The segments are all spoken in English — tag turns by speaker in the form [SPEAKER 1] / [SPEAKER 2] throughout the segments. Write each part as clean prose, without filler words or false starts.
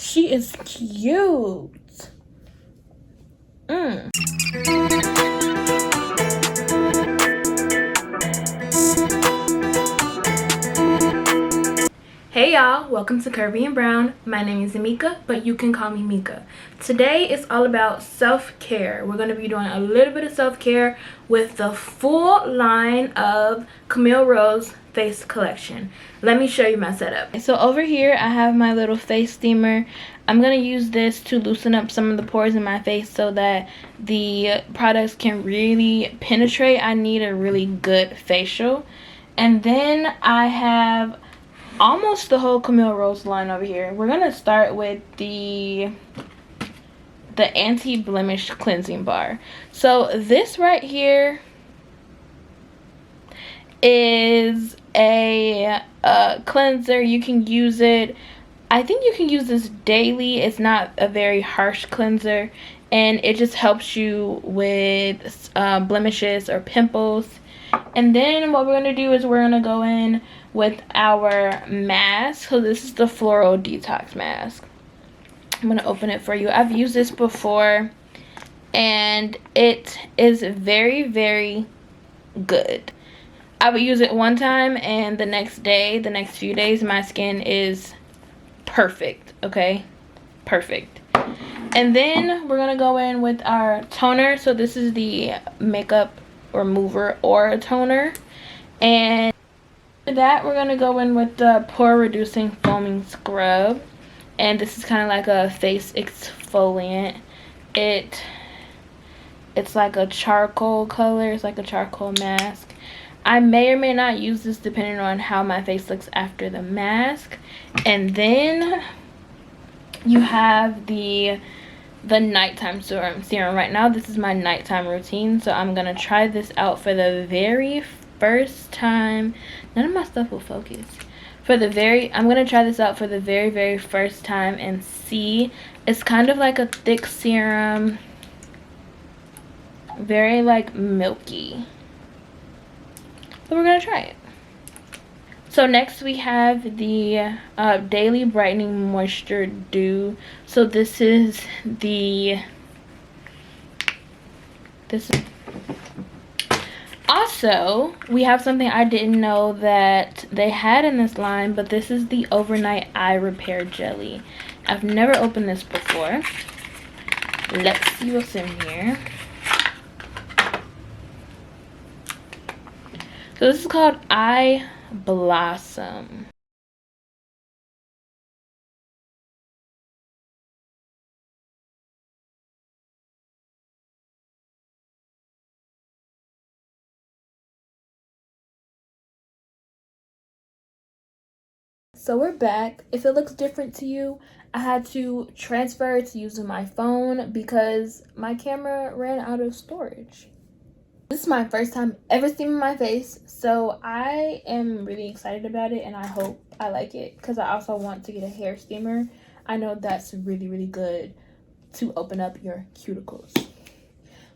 [SPEAKER 1] She is cute. Hey y'all, welcome to Curvy and Brown. My name is Amika, but you can call me Mika. Today is all about self-care. We're going to be doing a little bit of self-care with the full line of Camille Rose face collection. Let me show you my setup. So over here I have my little face steamer. I'm going to use this to loosen up some of the pores in my face so that the products can really penetrate. I need a really good facial. And then I have almost the whole Camille Rose line over here. We're gonna start with the Anti-Blemish Cleansing Bar. So this right here is a cleanser. You can use it, I think you can use this daily. It's not a very harsh cleanser, and it just helps you with blemishes or pimples. And then what we're going to do is we're going to go in with our mask. So this is the Floral Detox mask. I'm going to open it for you. I've used this before and it is very, very good. I would use it one time and the next day, the next few days, my skin is perfect. Okay, perfect. And then we're going to go in with our toner. So this is the makeup remover or toner, and after that we're going to go in with the pore reducing foaming scrub, and this is kind of like a face exfoliant. It's like a charcoal color. It's like a charcoal mask. I may or may not use this depending on how my face looks after the mask. And then you have the nighttime serum. Right now this is my nighttime routine, so I'm gonna try this out for the very first time. None of my stuff will focus. I'm gonna try this out for the very, very first time and see. It's kind of like a thick serum, very like milky, but we're gonna try it. So next we have the Daily Brightening Moisture Dew. So this is also, we have something I didn't know that they had in this line, but this is the Overnight Eye Repair Jelly. I've never opened this before. Let's see what's in here. So this is called Eye Blossom. So we're back. If it looks different to you, I had to transfer it to using my phone because my camera ran out of storage. This is my first time ever steaming my face, so I am really excited about it, and I hope I like it because I also want to get a hair steamer. I know that's really, really good to open up your cuticles.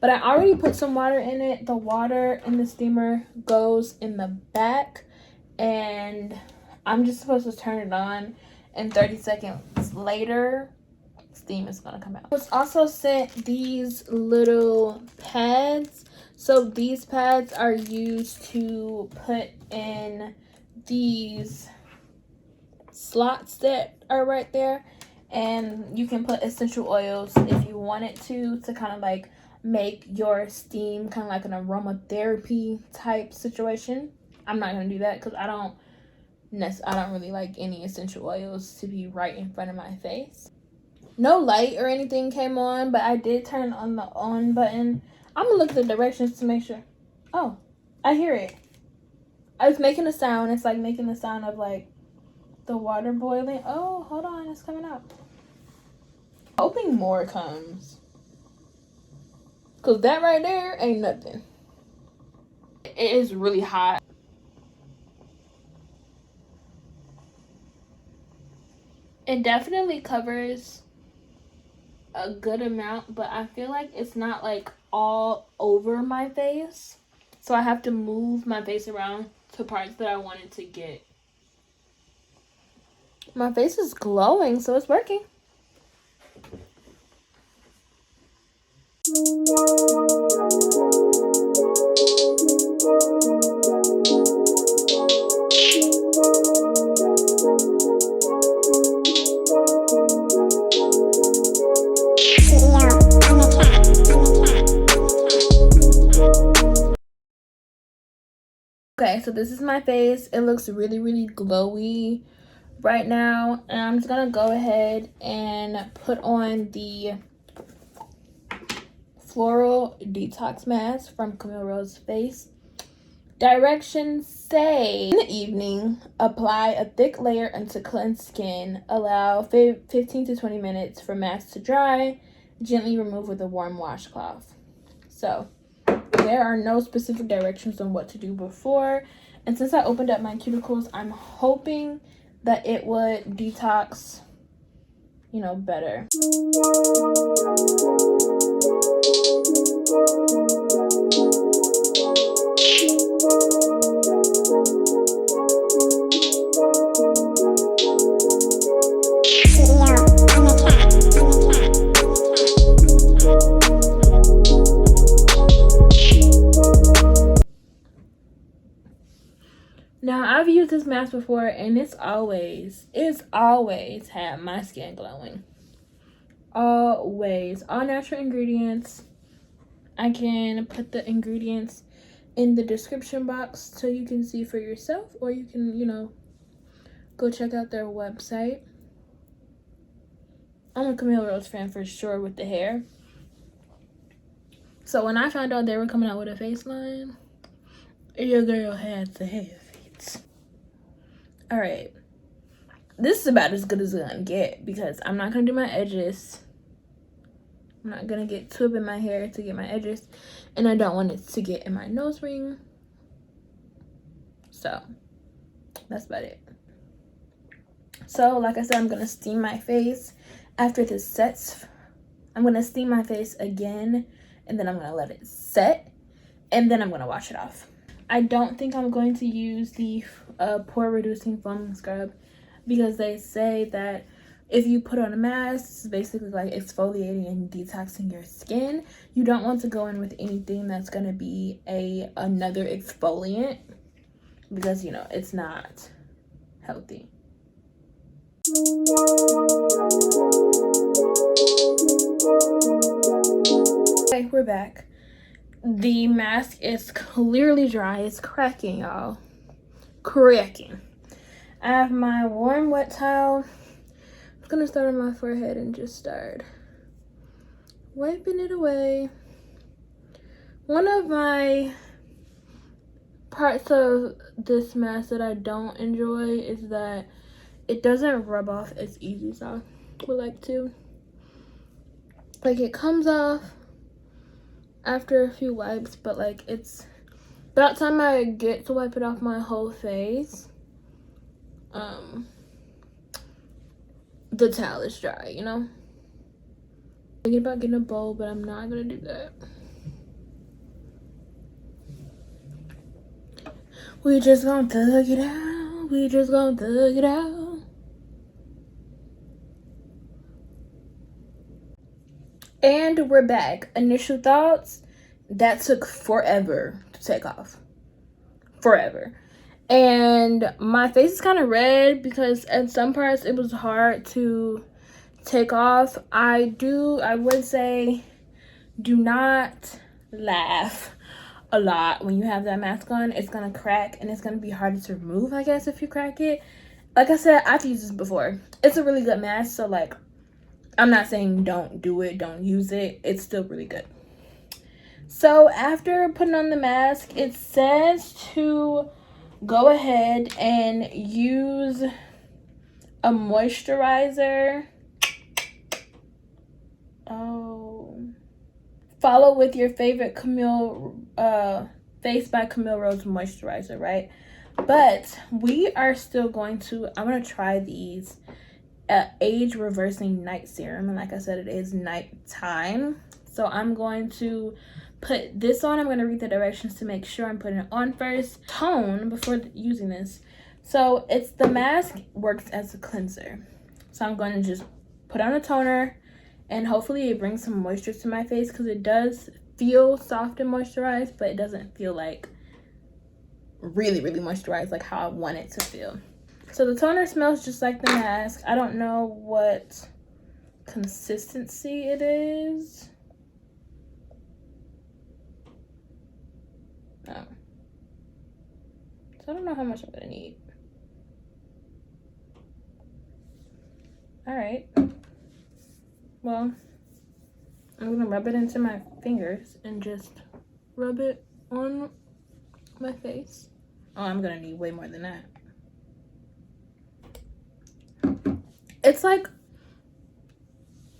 [SPEAKER 1] But I already put some water in it. The water in the steamer goes in the back, and I'm just supposed to turn it on, and 30 seconds later, steam is gonna come out. I was also sent these little pads. So these pads are used to put in these slots that are right there, and you can put essential oils if you wanted to kind of like make your steam kind of like an aromatherapy type situation. I'm not gonna do that because I don't really like any essential oils to be right in front of my face. No light or anything came on, but I did turn on the on button. I'm gonna look at the directions to make sure. Oh, I hear it. I was making a sound. It's like making the sound of like the water boiling. Oh, hold on, it's coming out. Hoping more comes, cause that right there ain't nothing. It is really hot. It definitely covers a good amount, but I feel like it's not like all over my face, so I have to move my face around to parts that I wanted to get. My face is glowing, so it's working. Okay, so this is my face. It looks really, really glowy right now. And I'm just gonna go ahead and put on the Floral Detox Mask from Camille Rose's face. Directions say, in the evening, apply a thick layer unto cleansed skin. Allow 15 to 20 minutes for mask to dry. Gently remove with a warm washcloth. So, there are no specific directions on what to do before. And since I opened up my cuticles, I'm hoping that it would detox, you know, better. Now, I've used this mask before, and it's always had my skin glowing. Always. All natural ingredients. I can put the ingredients in the description box so you can see for yourself, or you can, you know, go check out their website. I'm a Camille Rose fan for sure with the hair. So when I found out they were coming out with a face line, your girl had to have it. Alright, this is about as good as it's gonna get because I'm not gonna do my edges. I'm not gonna get too up in my hair to get my edges, and I don't want it to get in my nose ring. So that's about it. So like I said, I'm gonna steam my face. After this sets, I'm gonna steam my face again, and then I'm gonna let it set, and then I'm gonna wash it off. I don't think I'm going to use the pore reducing foaming scrub because they say that if you put on a mask, it's basically like exfoliating and detoxing your skin. You don't want to go in with anything that's going to be another exfoliant because, you know, it's not healthy. Okay, we're back. The mask is clearly dry. It's cracking, y'all. Cracking. I have my warm wet towel. I'm gonna start on my forehead and just start wiping it away. One of my parts of this mask that I don't enjoy is that it doesn't rub off as easy as I would like to. Like, it comes off after a few wipes, but like it's about time I get to wipe it off my whole face. The towel is dry, you know. Thinking about getting a bowl, but I'm not gonna do that. We just gonna thug it out. We just gonna thug it out. And we're back. Initial thoughts, that took forever to take off. Forever. And my face is kind of red because at some parts it was hard to take off. I would say do not laugh a lot when you have that mask on. It's gonna crack and it's gonna be harder to remove, I guess, if you crack it. Like I said, I've used this before. It's a really good mask, so like, I'm not saying don't do it, don't use it. It's still really good. So after putting on the mask, it says to go ahead and use a moisturizer. Follow with your favorite Camille, Face by Camille Rose moisturizer, right? But we are still going to, I'm going to try these age reversing night serum, and like I said, it is nighttime, so I'm going to put this on. I'm going to read the directions to make sure I'm putting it on first. Tone before using this. So the mask works as a cleanser, so I'm going to just put on a toner and hopefully it brings some moisture to my face, because it does feel soft and moisturized, but it doesn't feel like really moisturized like how I want it to feel. So the toner smells just like the mask. I don't know what consistency it is. No. So I don't know how much I'm gonna need. All right. Well, I'm gonna rub it into my fingers and just rub it on my face. Oh, I'm gonna need way more than that.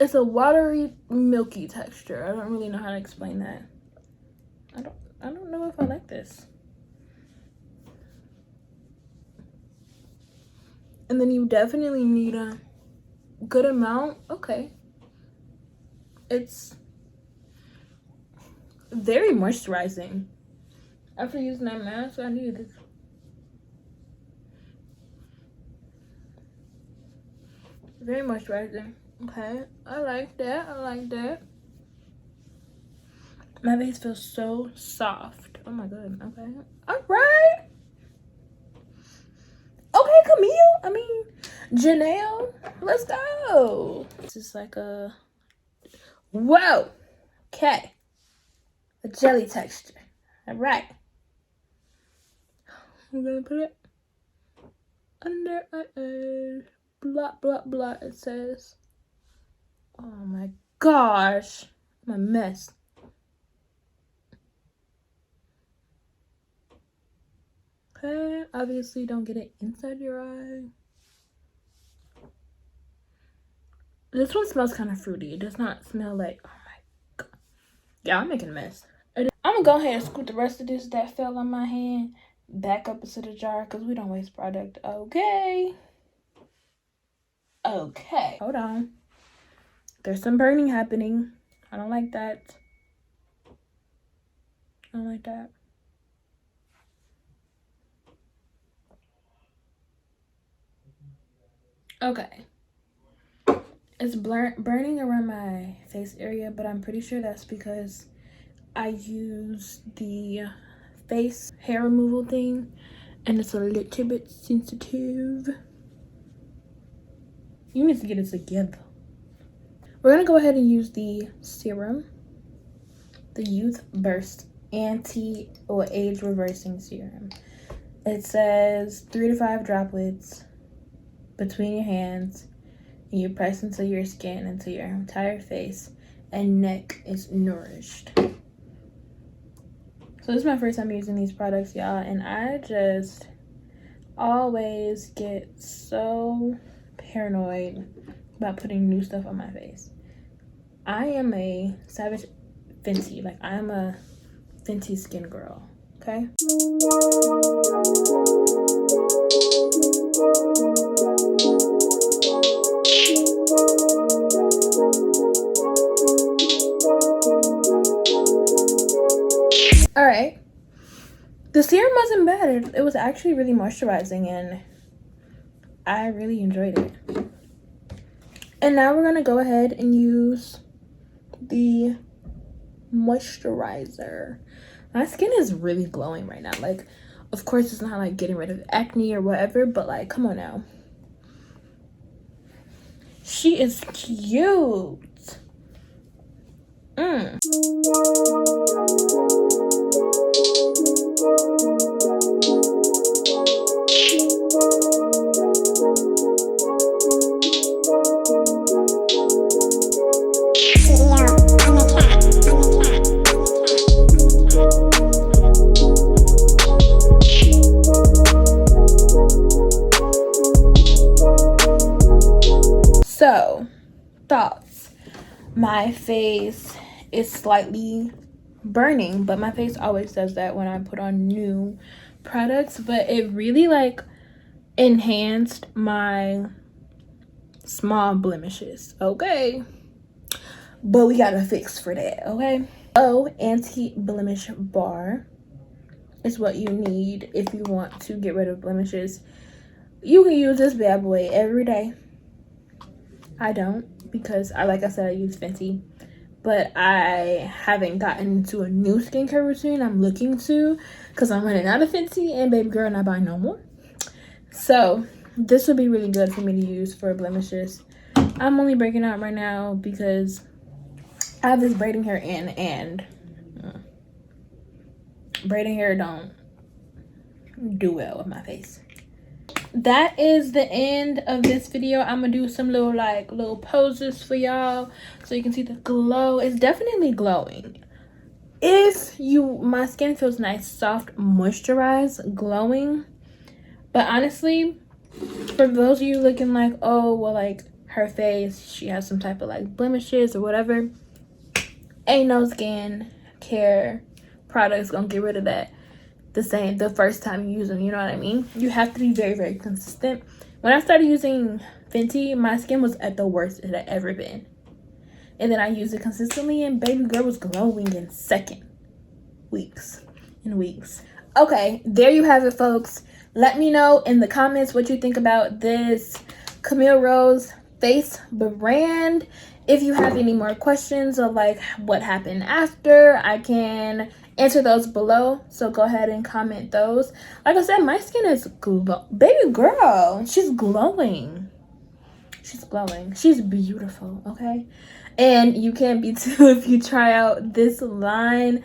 [SPEAKER 1] It's a watery, milky texture. I don't really know how to explain that. I don't know if I like this. And then you definitely need a good amount. Okay. It's very moisturizing. After using that mask, I needed this. Very moisturizing. Okay, I like that. I like that. My face feels so soft. Oh my god. Okay. All right. Okay, Camille. I mean, Janelle. Let's go. This is like a whoa. Okay. A jelly texture. All right. I'm gonna put it under my eyes. Blah blah blah. It says. Oh my gosh, I'm a mess. Okay, obviously don't get it inside your eye. This one smells kind of fruity. It does not smell like, oh my god. Yeah, I'm making a mess. I'm gonna go ahead and scoop the rest of this that fell on my hand back up into the jar, because we don't waste product. Okay. Okay. Hold on. There's some burning happening. I don't like that. I don't like that. Okay. It's burning around my face area, but I'm pretty sure that's because I use the face hair removal thing, and it's a little bit sensitive. You need to get it together. We're gonna go ahead and use the Serum, the Youth Burst Anti or Age Reversing Serum. It says 3 to 5 droplets between your hands, and you press into your skin until your entire face and neck is nourished. So this is my first time using these products, y'all, and I just always get so paranoid about putting new stuff on my face. I am a savage Fenty. Like, I'm a Fenty skin girl, okay? All right. The serum wasn't bad. It was actually really moisturizing, and I really enjoyed it. And now we're gonna go ahead and use the moisturizer. My skin is really glowing right now. Like, of course it's not like getting rid of acne or whatever, but like, come on now. She is cute. So, thoughts. My face is slightly burning, but my face always does that when I put on new products, but it really like enhanced my small blemishes, okay? But we got a fix for that, okay? Oh, Anti-Blemish Bar is what you need if you want to get rid of blemishes. You can use this bad boy every day. I don't, because like I said, I use Fenty, but I haven't gotten into a new skincare routine. I'm looking to, because I'm running out of Fenty and baby girl not buying no more. So this would be really good for me to use for blemishes. I'm only breaking out right now because I have this braiding hair in, and braiding hair don't do well with my face. That is the end of this video. I'm gonna do some little poses for y'all so you can see the glow. It's definitely glowing. My skin feels nice, soft, moisturized, glowing. But honestly, for those of you looking like, oh well, like her face, she has some type of like blemishes or whatever, ain't no skin care products gonna get rid of that the first time you use them. You know what I mean? You have to be very, very consistent. When I started using Fenty, my skin was at the worst it had ever been, and then I used it consistently, and baby girl was glowing in weeks. Okay, there you have it, folks. Let me know in the comments what you think about this Camille Rose face brand. If you have any more questions of like what happened after, I can answer those below, so go ahead and comment those. Like I said, my skin is baby girl, she's glowing. She's beautiful. Okay, and you can be too if you try out this line.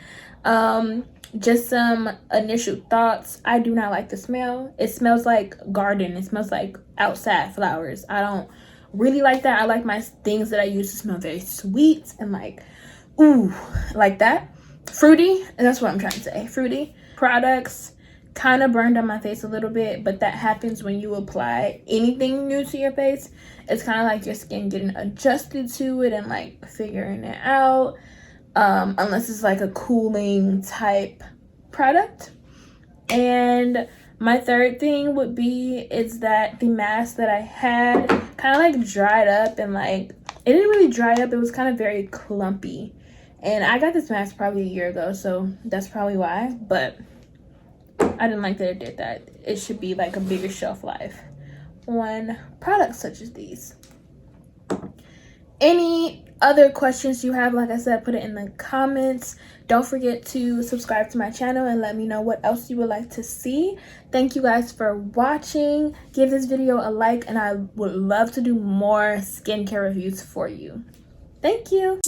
[SPEAKER 1] Just some initial thoughts. I do not like the smell. It smells like garden. It smells like outside flowers. I don't really like that. I like my things that I use to smell very sweet and like, ooh, like that. Fruity, and that's what I'm trying to say. Fruity products kind of burned on my face a little bit, but that happens when you apply anything new to your face. It's kind of like your skin getting adjusted to it and like figuring it out. Unless it's like a cooling type product. And my third thing would be is that the mask that I had kind of like dried up, and like it didn't really dry up, it was kind of very clumpy. And I got this mask probably a year ago, so that's probably why, but I didn't like that it did that. It should be like a bigger shelf life on products such as these. Any other questions you have, like I said, put it in the comments. Don't forget to subscribe to my channel and let me know what else you would like to see. Thank you guys for watching. Give this video a like, and I would love to do more skincare reviews for you. Thank you.